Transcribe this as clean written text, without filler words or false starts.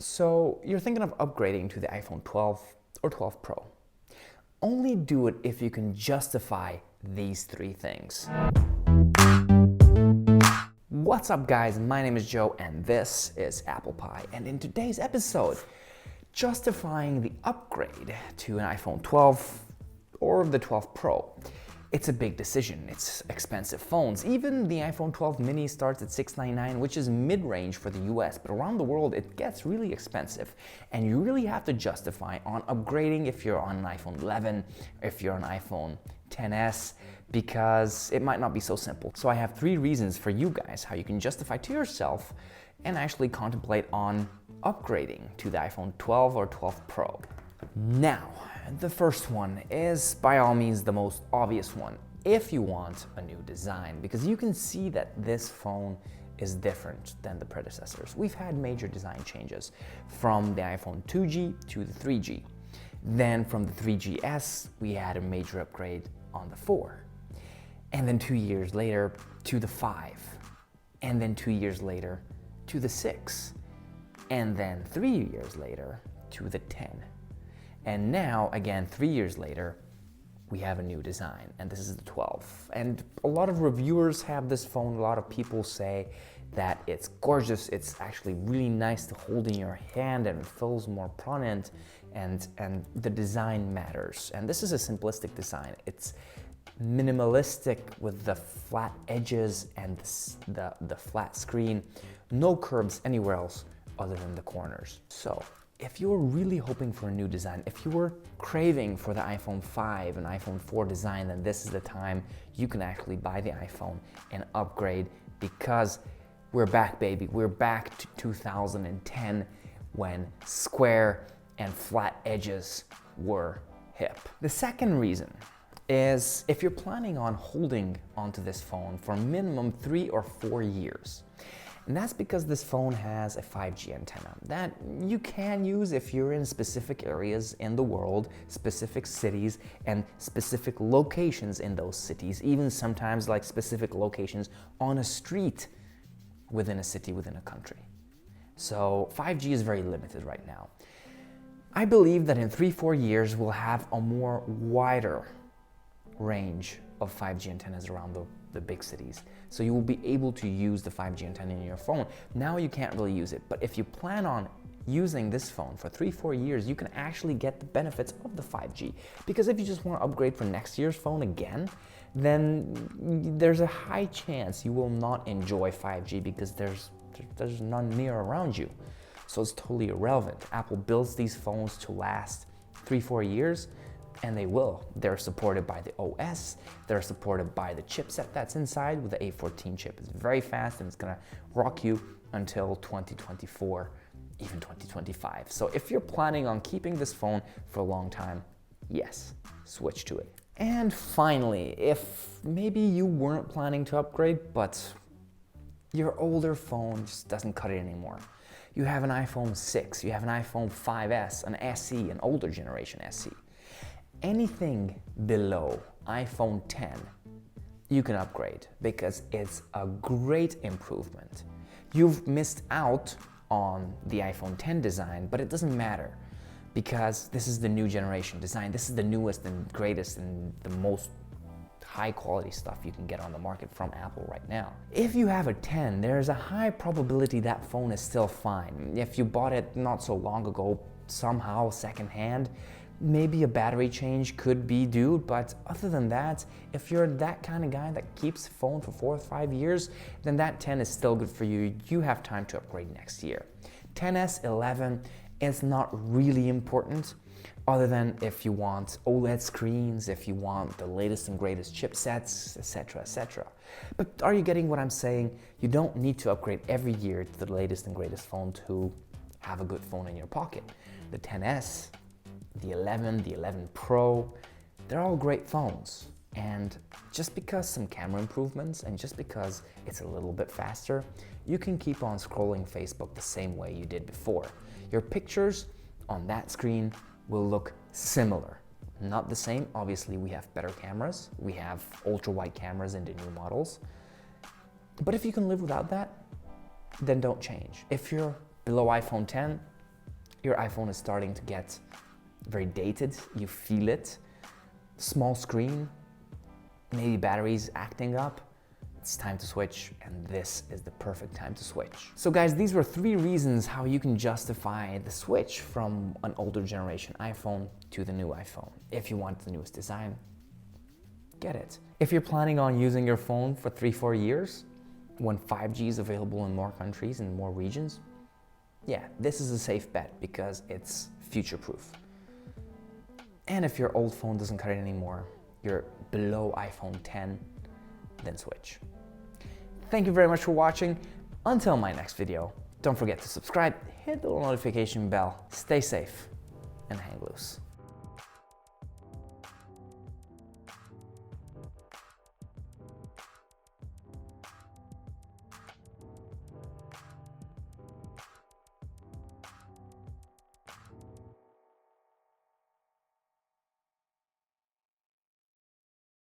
So you're thinking of upgrading to the iPhone 12 or 12 Pro. Only do it if you can justify these three things. What's up guys, my name is Joe and this is Apple Pie, and in today's episode, justifying the upgrade to an iPhone 12 or the 12 Pro. It's a big decision, it's expensive phones. Even the iPhone 12 mini starts at $699, which is mid-range for the US, but around the world it gets really expensive. And you really have to justify on upgrading if you're on an iPhone 11, if you're on iPhone XS, because it might not be so simple. So I have three reasons for you guys how you can justify to yourself and actually contemplate on upgrading to the iPhone 12 or 12 Pro. Now, the first one is by all means the most obvious one if you want a new design, because you can see that this phone is different than the predecessors. We've had major design changes from the iPhone 2G to the 3G. Then from the 3GS, we had a major upgrade on the 4. And then 2 years later to the 5. And then 2 years later to the 6. And then 3 years later to the 10. And now, again, 3 years later, we have a new design, and this is the 12. And a lot of reviewers have this phone. A lot of people say that it's gorgeous. It's actually really nice to hold in your hand, and it feels more prominent, and the design matters. And this is a simplistic design. It's minimalistic with the flat edges and the flat screen. No curves anywhere else other than the corners. So, if you were really hoping for a new design, if you were craving for the iPhone 5 and iPhone 4 design, then this is the time you can actually buy the iPhone and upgrade, because we're back, baby. We're back to 2010 when square and flat edges were hip. The second reason is if you're planning on holding onto this phone for minimum 3 or 4 years. And that's because this phone has a 5G antenna that you can use if you're in specific areas in the world, specific cities, and specific locations in those cities, even sometimes like specific locations on a street within a city, within a country. So 5G is very limited right now. I believe that in 3-4 years we'll have a more wider range of 5G antennas around the big cities. So you will be able to use the 5G antenna in your phone. Now you can't really use it, but if you plan on using this phone for 3-4 years, you can actually get the benefits of the 5G. Because if you just want to upgrade for next year's phone again, then there's a high chance you will not enjoy 5G because there's none near around you. So it's totally irrelevant. Apple builds these phones to last 3-4 years, and they will. They're supported by the OS, they're supported by the chipset that's inside with the A14 chip. It's very fast and it's gonna rock you until 2024, even 2025. So if you're planning on keeping this phone for a long time, yes, switch to it. And finally, if maybe you weren't planning to upgrade, but your older phone just doesn't cut it anymore. You have an iPhone 6, you have an iPhone 5S, an SE, an older generation SE. Anything below iPhone 10, you can upgrade because it's a great improvement. You've missed out on the iPhone 10 design, but it doesn't matter because this is the new generation design. This is the newest and greatest and the most high quality stuff you can get on the market from Apple right now. If you have a 10, there's a high probability that phone is still fine. If you bought it not so long ago, somehow secondhand, maybe a battery change could be due, but other than that, if you're that kind of guy that keeps a phone for 4 or 5 years, then that 10 is still good for you. You have time to upgrade next year. 10s, 11 is not really important, other than if you want OLED screens, if you want the latest and greatest chipsets, etc., etc. But are you getting what I'm saying? You don't need to upgrade every year to the latest and greatest phone to have a good phone in your pocket. The 10s, the 11, the 11 Pro, they're all great phones. And just because some camera improvements and just because it's a little bit faster, you can keep on scrolling Facebook the same way you did before. Your pictures on that screen will look similar. Not the same, obviously we have better cameras, we have ultra-wide cameras in the new models. But if you can live without that, then don't change. If you're below iPhone 10, your iPhone is starting to get very dated, you feel it, small screen, maybe batteries acting up, it's time to switch, and this is the perfect time to switch. So guys, these were 3 reasons how you can justify the switch from an older generation iPhone to the new iPhone. If you want the newest design, get it. If you're planning on using your phone for 3-4 years, when 5G is available in more countries and more regions, yeah, this is a safe bet because it's future-proof. And if your old phone doesn't cut it anymore, you're below iPhone 10, then switch. Thank you very much for watching. Until my next video, don't forget to subscribe, hit the little notification bell, stay safe, and hang loose.